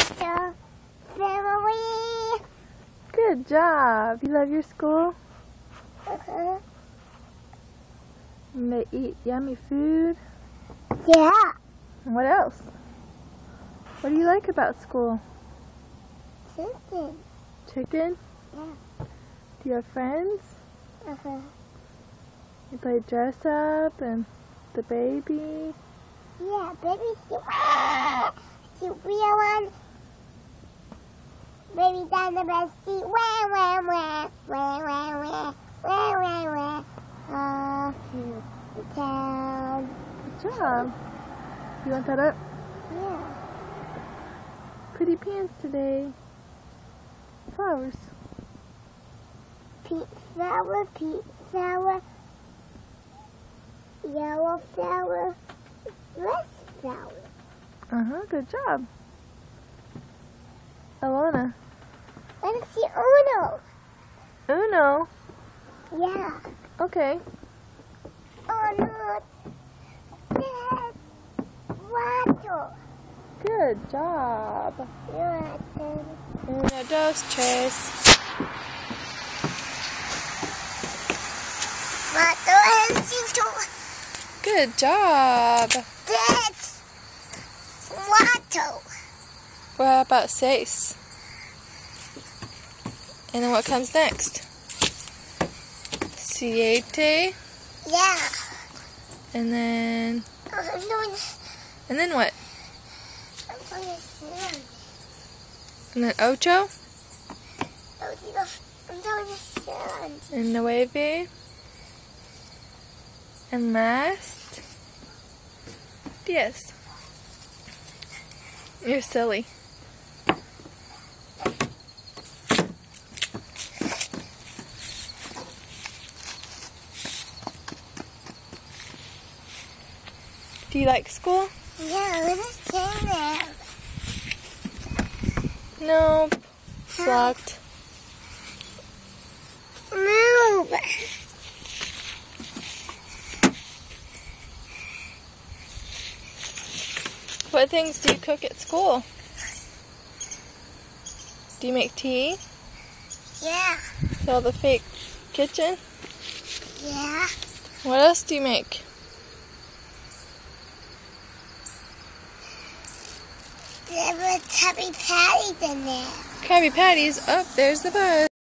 So, family. Good job. You love your school? Uh-huh. And they eat yummy food? Yeah. And what else? What do you like about school? Chicken. Chicken? Yeah. Do you have friends? Uh-huh. You play dress up and the baby? Yeah, baby, see real one. Baby down the best seat. Wah, wah, wah, wah, wah, wah, wah, wah, wah. Off to the town. Good job. You want that up? Yeah. Pretty pants today. Flowers. Pink flower, yellow flower, red flower. Uh-huh, good job. Alona. Let's see Uno. Uno. Yeah. Okay. Oh no. Water. Good job. Water. Uno, dos, tres. Water and cinto. Good job. That's water. What about seis? And then what comes next? Siete. Yeah. And then I'm doing what? seven. And then ocho. I'm doing seven. And nueve. And last. Diez. You're silly. Do you like school? Yeah, let's turn them. Nope. It's locked. Move. What things do you cook at school? Do you make tea? Yeah. Fill the fake kitchen? Yeah. What else do you make? There were Krabby Patties in there. Krabby Patties. Oh, there's the bus.